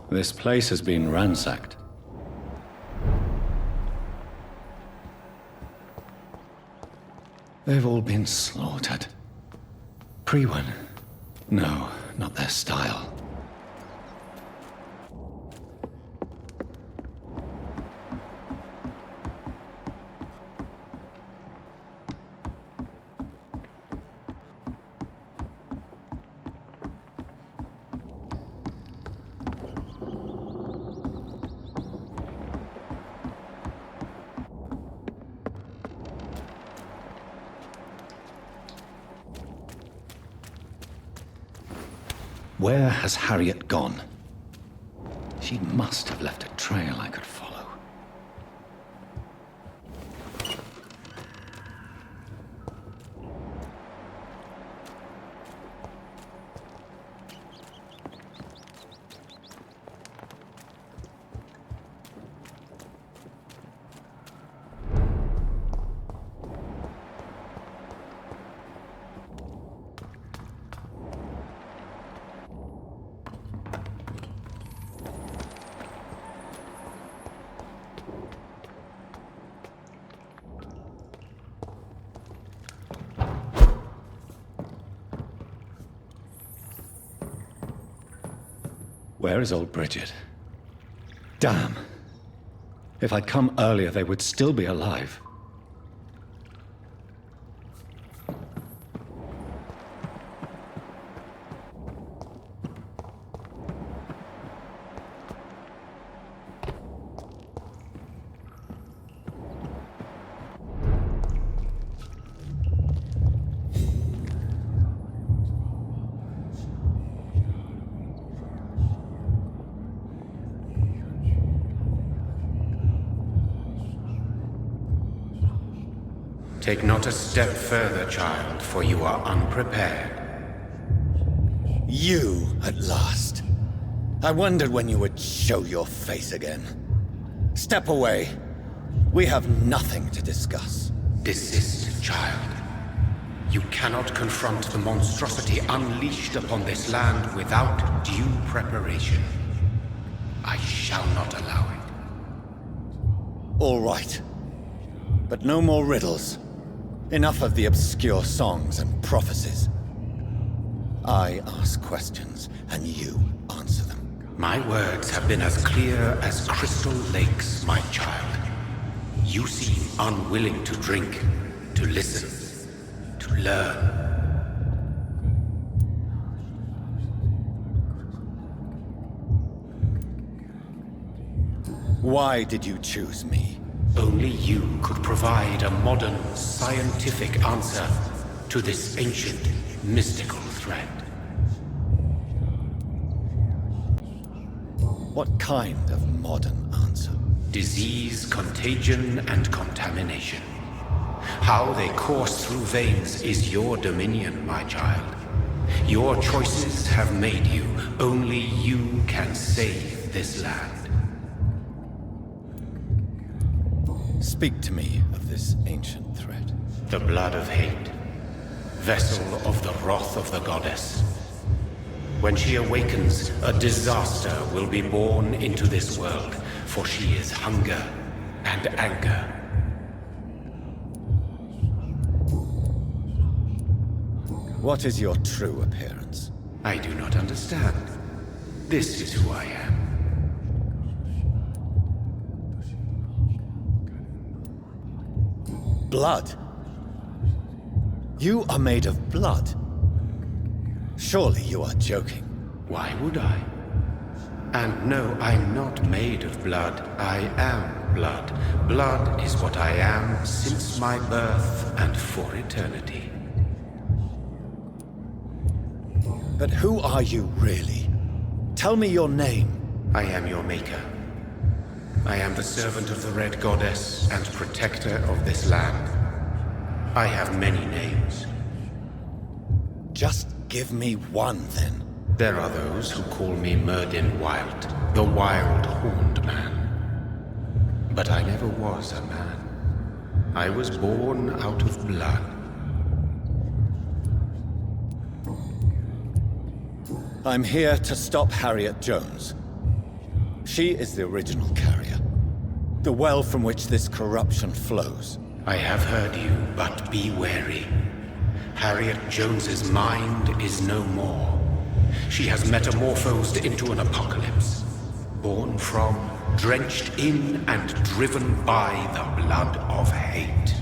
This place has been ransacked. They've all been slaughtered. Pre-one? No, not their style. Where has Harriet gone? She must have left a trail I could follow. Where is old Bridget? Damn! If I'd come earlier, they would still be alive. Take not a step further, child, for you are unprepared. You, at last. I wondered when you would show your face again. Step away. We have nothing to discuss. Desist, child. You cannot confront the monstrosity unleashed upon this land without due preparation. I shall not allow it. All right. But no more riddles. Enough of the obscure songs and prophecies. I ask questions, and you answer them. My words have been as clear as crystal lakes, my child. You seem unwilling to drink, to listen, to learn. Why did you choose me? Only you could provide a modern, scientific answer to this ancient, mystical threat. What kind of modern answer? Disease, contagion, and contamination. How they course through veins is your dominion, my child. Your choices have made you. Only you can save this land. Speak to me of this ancient threat. The blood of hate. Vessel of the wrath of the goddess. When she awakens, a disaster will be born into this world, for she is hunger and anger. What is your true appearance? I do not understand. This is who I am. Blood? You are made of blood? Surely you are joking. Why would I? And no, I'm not made of blood. I am blood. Blood is what I am since my birth and for eternity. But who are you really? Tell me your name. I am your maker. I am the servant of the Red Goddess and protector of this land. I have many names. Just give me one, then. There are those who call me Myrddin Wild, the Wild Horned Man. But I never was a man. I was born out of blood. I'm here to stop Harriet Jones. She is the original carrier. The well from which this corruption flows. I have heard you, but be wary. Harriet Jones's mind is no more. She has metamorphosed into an apocalypse. Born from, drenched in, and driven by the blood of hate.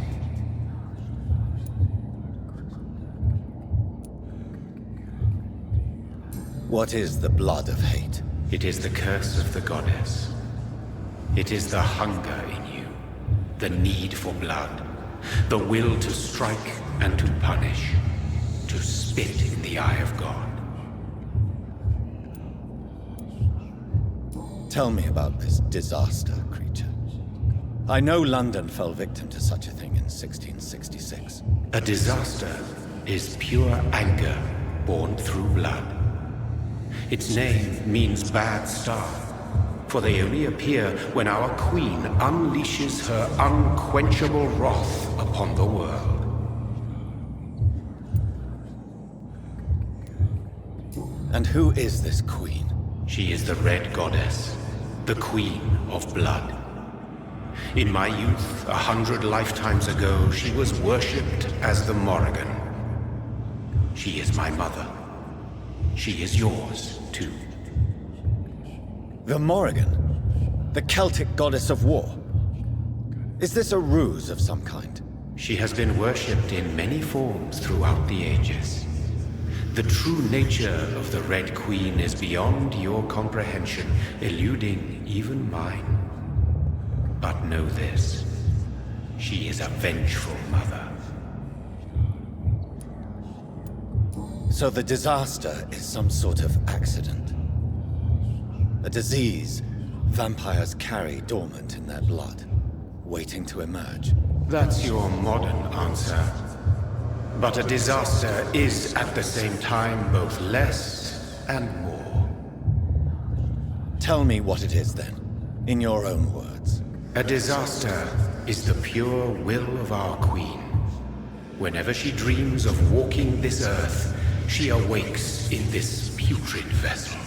What is the blood of hate? It is the curse of the goddess. It is the hunger in you, the need for blood, the will to strike and to punish, to spit in the eye of God. Tell me about this disaster creature. I know London fell victim to such a thing in 1666. A disaster is pure anger born through blood. Its name means bad star, for they only appear when our queen unleashes her unquenchable wrath upon the world. And who is this queen? She is the Red Goddess, the Queen of Blood. In my youth, 100 lifetimes ago, she was worshipped as the Morrigan. She is my mother. She is yours, too. The Morrigan? The Celtic goddess of war? Is this a ruse of some kind? She has been worshipped in many forms throughout the ages. The true nature of the Red Queen is beyond your comprehension, eluding even mine. But know this, she is a vengeful mother. So the disaster is some sort of accident. A disease vampires carry dormant in their blood, waiting to emerge. That's your modern answer. But a disaster is at the same time both less and more. Tell me what it is then, in your own words. A disaster is the pure will of our queen. Whenever she dreams of walking this earth, she awakes in this putrid vessel.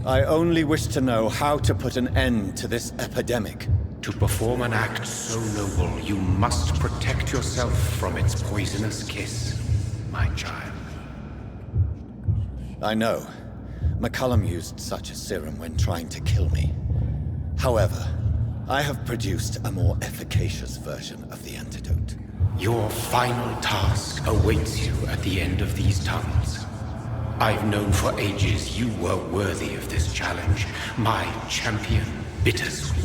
I only wish to know how to put an end to this epidemic. To perform an act so noble, you must protect yourself from its poisonous kiss, my child. I know. McCullum used such a serum when trying to kill me. However, I have produced a more efficacious version of the antidote. Your final task awaits you at the end of these tunnels. I've known for ages you were worthy of this challenge, my champion, Bittersweet.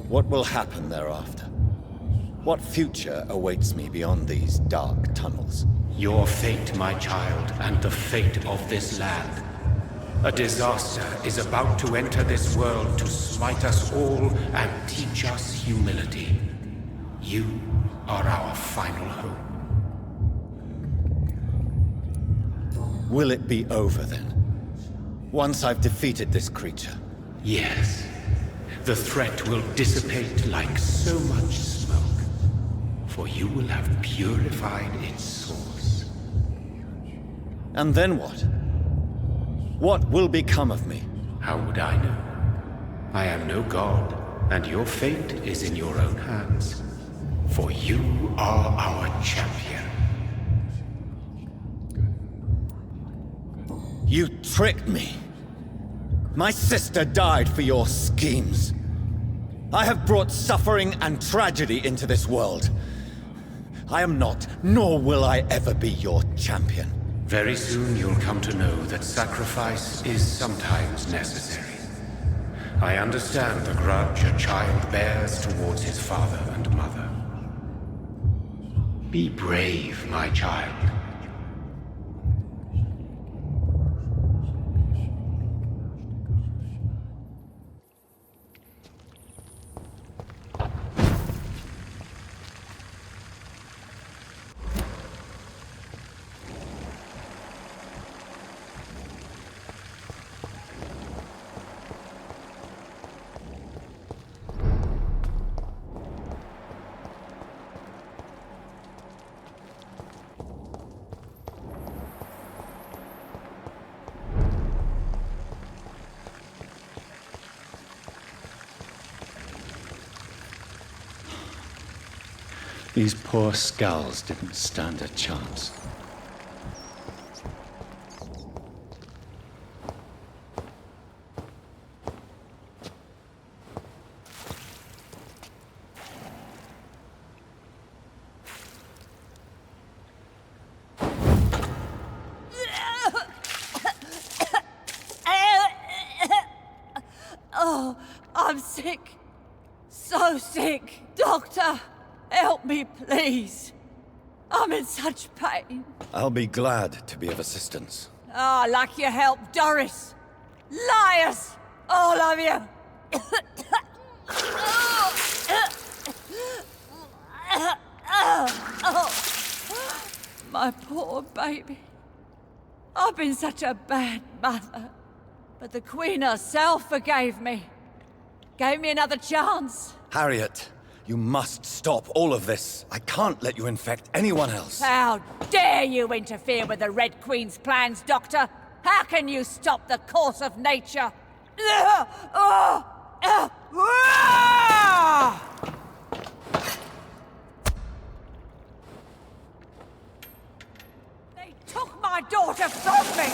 What will happen thereafter? What future awaits me beyond these dark tunnels? Your fate, my child, and the fate of this land. A disaster is about to enter this world to smite us all and teach us humility. You are our final hope. Will it be over then? Once I've defeated this creature? Yes. The threat will dissipate like so much smoke, for you will have purified its source. And then what? What will become of me? How would I know? I am no god, and your fate is in your own hands. For you are our champion. You tricked me. My sister died for your schemes. I have brought suffering and tragedy into this world. I am not, nor will I ever be your champion. Very soon you'll come to know that sacrifice is sometimes necessary. I understand the grudge a child bears towards his father and mother. Be brave, my child. These poor skulls didn't stand a chance. Oh, I'm sick. So sick. Doctor, help me, please. I'm in such pain. I'll be glad to be of assistance. Ah, like your help, Doris. Liars! All of you! My poor baby. I've been such a bad mother. But the Queen herself forgave me. Gave me another chance. Harriet, you must stop all of this. I can't let you infect anyone else. How dare you interfere with the Red Queen's plans, Doctor? How can you stop the course of nature? They took my daughter from me!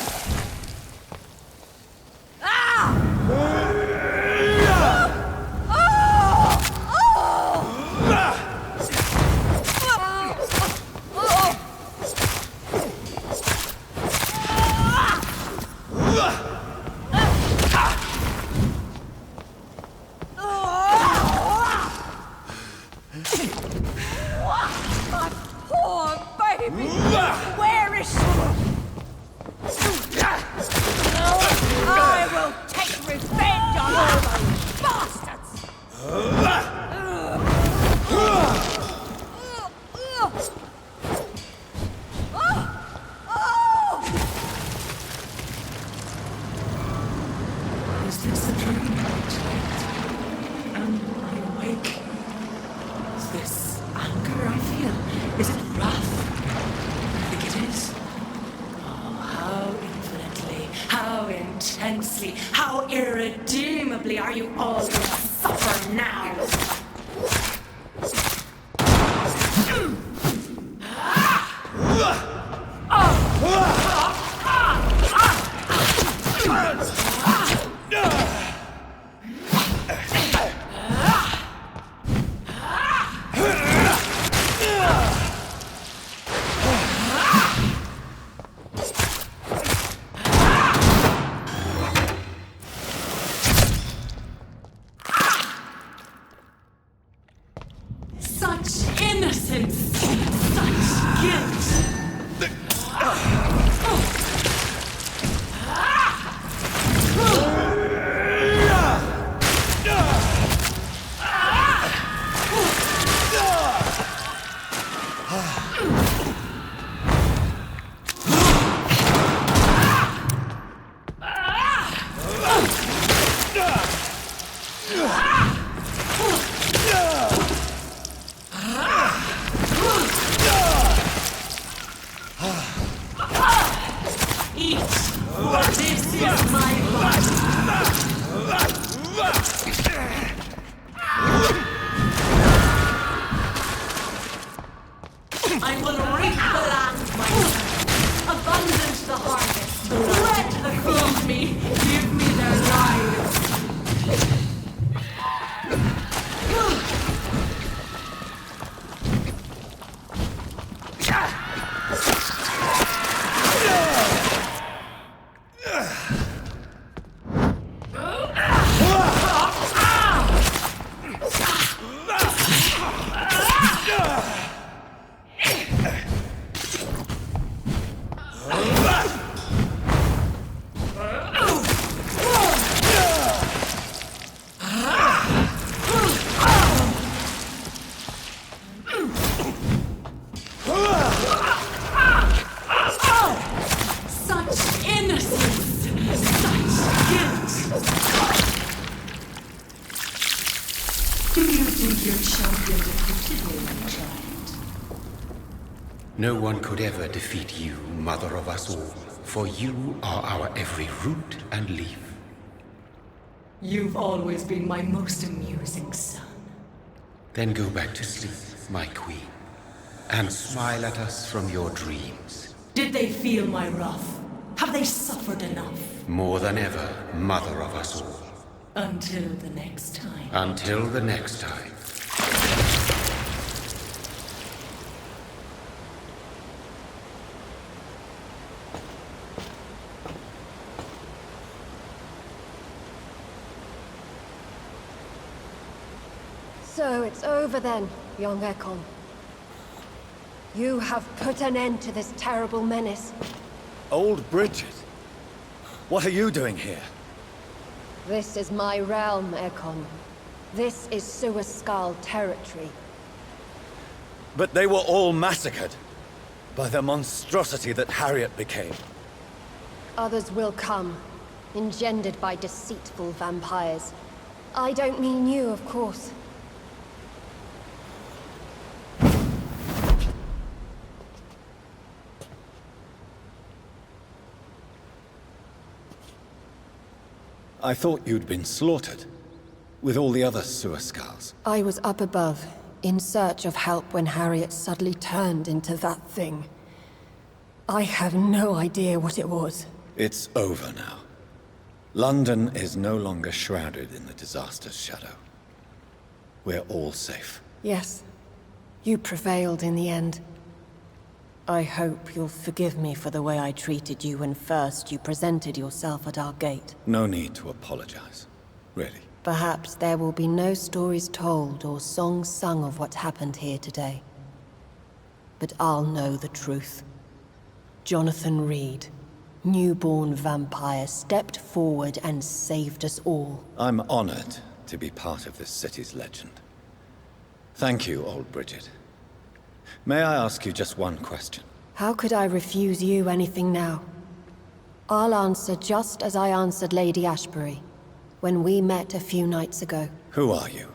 My poor baby! Where is she? I will take revenge on all those bastards! Is this a dream? Am I awake? Is this anger I feel? Is it wrath? I think it is. Oh, how infinitely, how intensely, how irredeemably are you all going to suffer now? Such innocence! Such guilt! Eat! This is my I will reap the land myself. Abundant the harvest. Let the feed me. Give me their lives. No one could ever defeat you, mother of us all, for you are our every root and leaf. You've always been my most amusing son. Then go back to sleep, my queen. and smile at us from your dreams. Did they feel my wrath? Have they suffered enough? More than ever, mother of us all. Until the next time. Until the next time. So it's over then, young Ekon. You have put an end to this terrible menace. Old Bridget? What are you doing here? This is my realm, Ekon. This is Suaskal territory. But they were all massacred by the monstrosity that Harriet became. Others will come, engendered by deceitful vampires. I don't mean you, of course. I thought you'd been slaughtered, with all the other Suaskals. I was up above, in search of help when Harriet suddenly turned into that thing. I have no idea what it was. It's over now. London is no longer shrouded in the disaster's shadow. We're all safe. Yes, you prevailed in the end. I hope you'll forgive me for the way I treated you when first you presented yourself at our gate. No need to apologize, really. Perhaps there will be no stories told or songs sung of what happened here today. But I'll know the truth. Jonathan Reid, newborn vampire, stepped forward and saved us all. I'm honored to be part of this city's legend. Thank you, old Bridget. May I ask you just one question? How could I refuse you anything now? I'll answer just as I answered Lady Ashbury when we met a few nights ago. Who are you?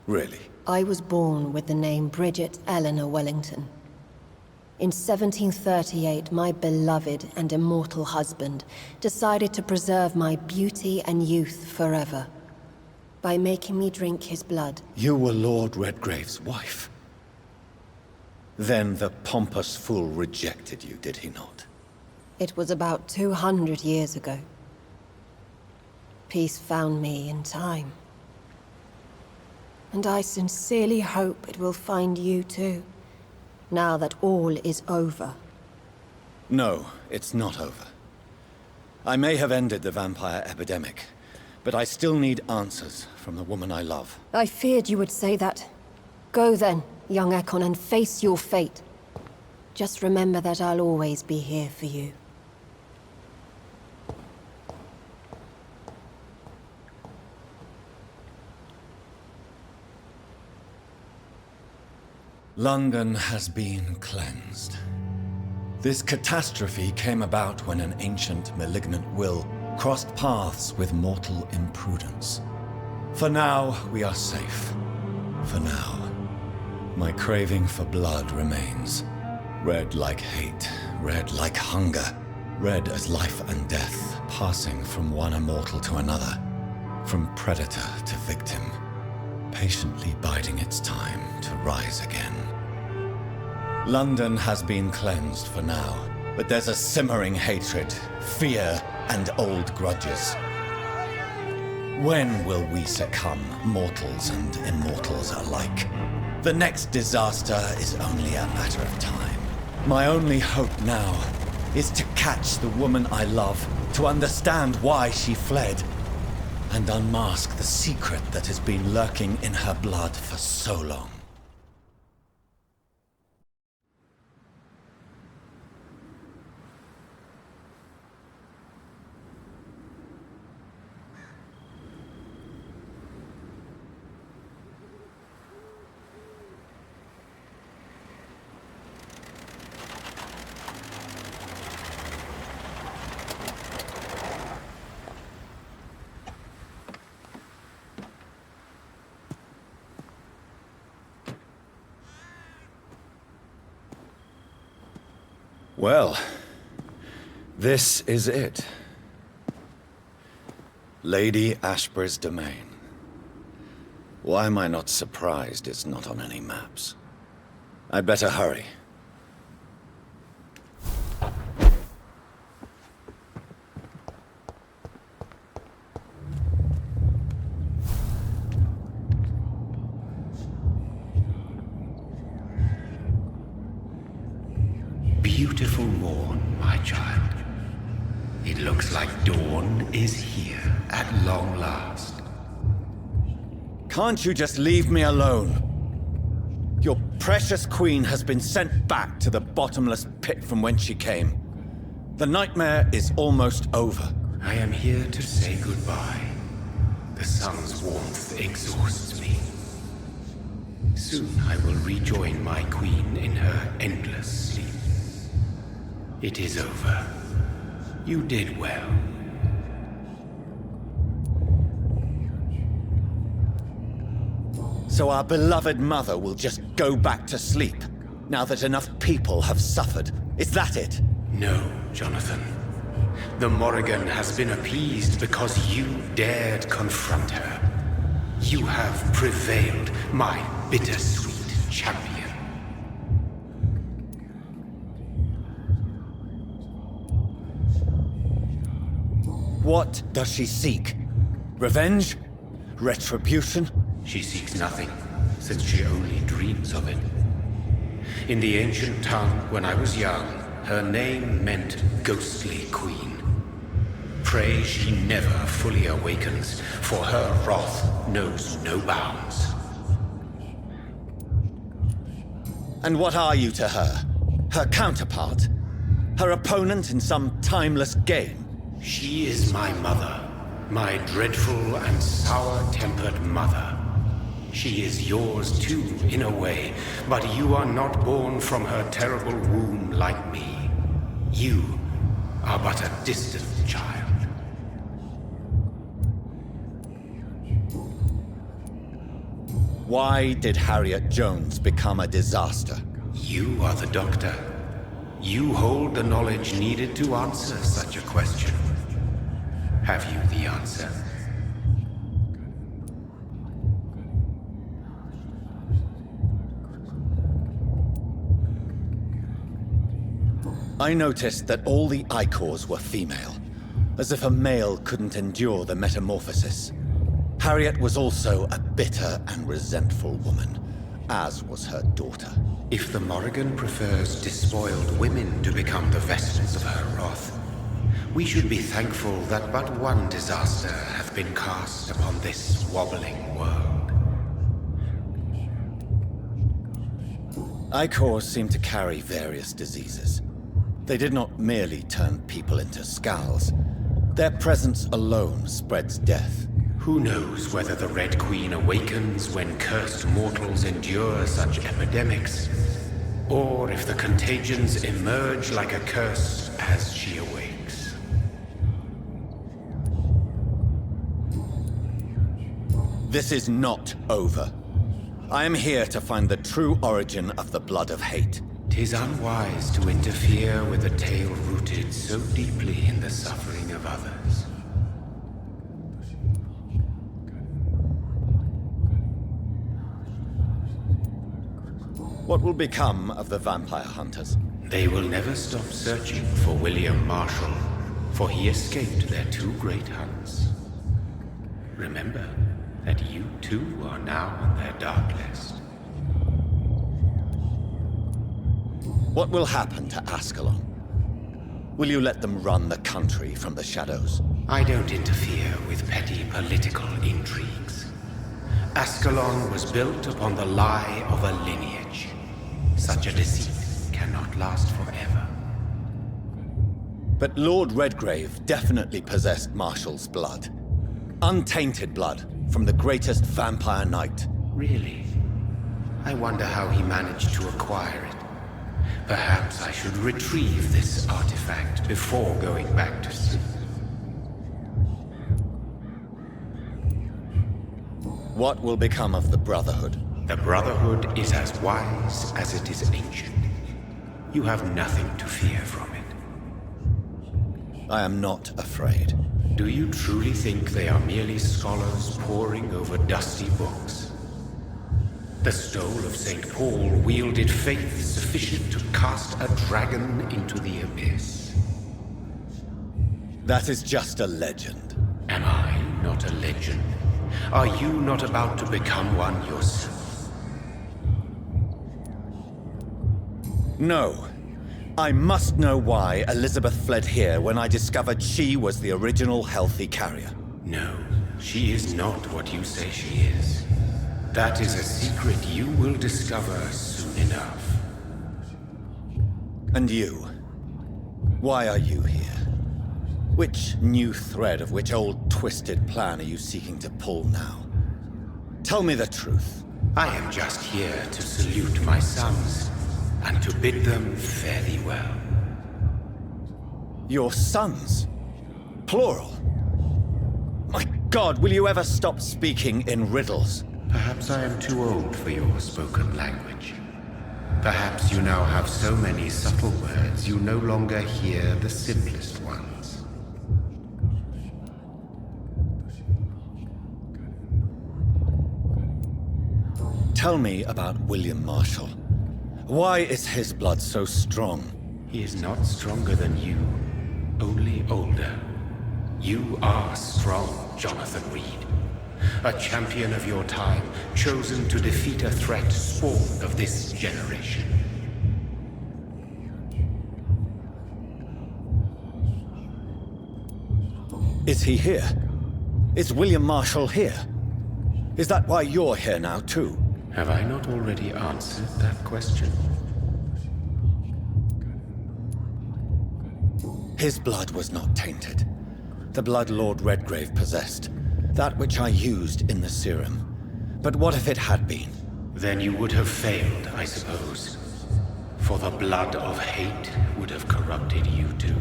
Really? I was born with the name Bridget Eleanor Wellington. In 1738, my beloved and immortal husband decided to preserve my beauty and youth forever by making me drink his blood. You were Lord Redgrave's wife. Then the pompous fool rejected you, did he not? It was about 200 years ago. Peace found me in time. And I sincerely hope it will find you too, now that all is over. No, it's not over. I may have ended the vampire epidemic, but I still need answers from the woman I love. I feared you would say that. Go then, young Ekon, and face your fate. Just remember that I'll always be here for you. London has been cleansed. This catastrophe came about when an ancient, malignant will crossed paths with mortal imprudence. For now, we are safe. For now. My craving for blood remains. Red like hate, red like hunger. Red as life and death, passing from one immortal to another. From predator to victim. Patiently biding its time to rise again. London has been cleansed for now, but there's a simmering hatred, fear, and old grudges. When will we succumb, mortals and immortals alike? The next disaster is only a matter of time. My only hope now is to catch the woman I love, to understand why she fled, and unmask the secret that has been lurking in her blood for so long. Well, this is it. Lady Ashbury's domain. Why am I not surprised it's not on any maps? I'd better hurry. Beautiful morn, my child. It looks like dawn is here at long last. Can't you just leave me alone? Your precious queen has been sent back to the bottomless pit from whence she came. The nightmare is almost over. I am here to say goodbye. The sun's warmth exhausts me. Soon I will rejoin my queen in her endless sleep. It is over. You did well. So our beloved mother will just go back to sleep, now that enough people have suffered. Is that it? No, Jonathan. The Morrigan has been appeased because you dared confront her. You have prevailed, my bittersweet champion. What does she seek? Revenge? Retribution? She seeks nothing, since she only dreams of it. In the ancient tongue, when I was young, her name meant ghostly queen. Pray she never fully awakens, for her wrath knows no bounds. And what are you to her? Her counterpart? Her opponent in some timeless game? She is my mother, my dreadful and sour-tempered mother. She is yours too, in a way, but you are not born from her terrible womb like me. You are but a distant child. Why did Harriet Jones become a disaster? You are the doctor. You hold the knowledge needed to answer such a question. Have you the answer? I noticed that all the Icors were female, as if a male couldn't endure the metamorphosis. Harriet was also a bitter and resentful woman, as was her daughter. If the Morrigan prefers despoiled women to become the vessels of her wrath, we should be thankful that but one disaster hath been cast upon this wobbling world. Icors seem to carry various diseases. They did not merely turn people into skulls. Their presence alone spreads death. Who knows whether the Red Queen awakens when cursed mortals endure such epidemics, or if the contagions emerge like a curse as she awakes. This is not over. I am here to find the true origin of the blood of hate. 'Tis unwise to interfere with a tale rooted so deeply in the suffering of others. What will become of the vampire hunters? They will never stop searching for William Marshall, for he escaped their two great hunts. Remember that you too are now on their dark list. What will happen to Ascalon? Will you let them run the country from the shadows? I don't interfere with petty political intrigues. Ascalon was built upon the lie of a lineage. Such a deceit cannot last forever. But Lord Redgrave definitely possessed Marshall's blood. Untainted blood from the greatest vampire knight. Really? I wonder how he managed to acquire it. Perhaps I should retrieve this artifact before going back to sleep. What will become of the Brotherhood? The Brotherhood is as wise as it is ancient. You have nothing to fear from it. I am not afraid. Do you truly think they are merely scholars poring over dusty books? The stole of St. Paul wielded faith sufficient to cast a dragon into the abyss. That is just a legend. Am I not a legend? Are you not about to become one yourself? No. I must know why Elizabeth fled here when I discovered she was the original healthy carrier. No, she is not what you say she is. That is a secret you will discover soon enough. And you? Why are you here? Which new thread of which old twisted plan are you seeking to pull now? Tell me the truth. I am just here to salute my sons, and to bid them fare thee well. Your sons? Plural? My God, will you ever stop speaking in riddles? Perhaps I am too old for your spoken language. Perhaps you now have so many subtle words you no longer hear the simplest ones. Tell me about William Marshall. Why is his blood so strong? He is not stronger than you, only older. You are strong, Jonathan Reid. A champion of your time, chosen to defeat a threat spawned of this generation. Is he here? Is William Marshall here? Is that why you're here now, too? Have I not already answered that question? His blood was not tainted. The blood Lord Redgrave possessed. That which I used in the serum. But what if it had been? Then you would have failed, I suppose. For the blood of hate would have corrupted you too.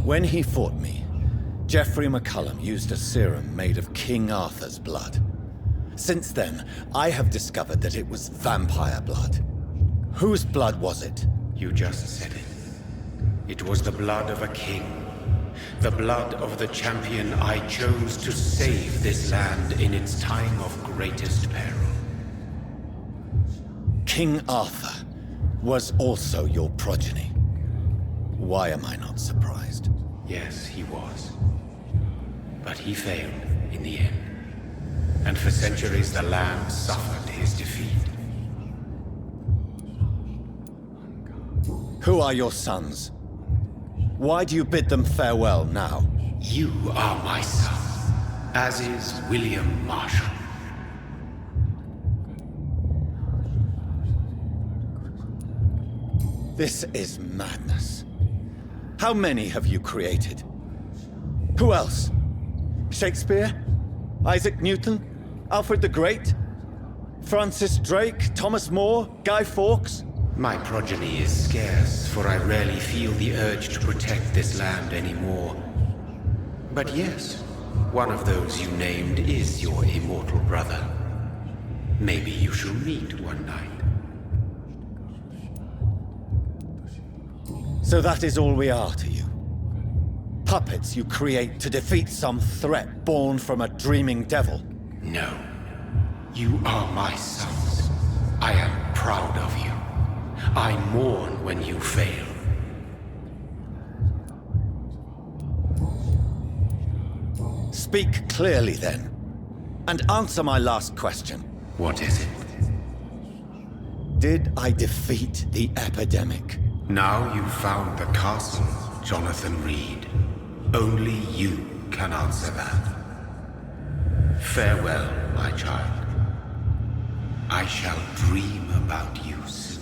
When he fought me, Geoffrey McCullum used a serum made of King Arthur's blood. Since then, I have discovered that it was vampire blood. Whose blood was it? You just said it. It was the blood of a king. The blood of the champion I chose to save this land in its time of greatest peril. King Arthur was also your progeny. Why am I not surprised? Yes, he was. But he failed in the end. And for centuries the land suffered his defeat. Who are your sons? Why do you bid them farewell now? You are my son, as is William Marshall. This is madness. How many have you created? Who else? Shakespeare? Isaac Newton? Alfred the Great? Francis Drake? Thomas More? Guy Fawkes? My progeny is scarce, for I rarely feel the urge to protect this land anymore. But yes, one of those you named is your immortal brother. Maybe you shall meet one night. So that is all we are to you? Puppets you create to defeat some threat born from a dreaming devil? No. You are my sons. I am proud of you. I mourn when you fail. Speak clearly then, and answer my last question. What is it? Did I defeat the epidemic? Now you've found the castle, Jonathan Reid. Only you can answer that. Farewell, my child. I shall dream about you soon.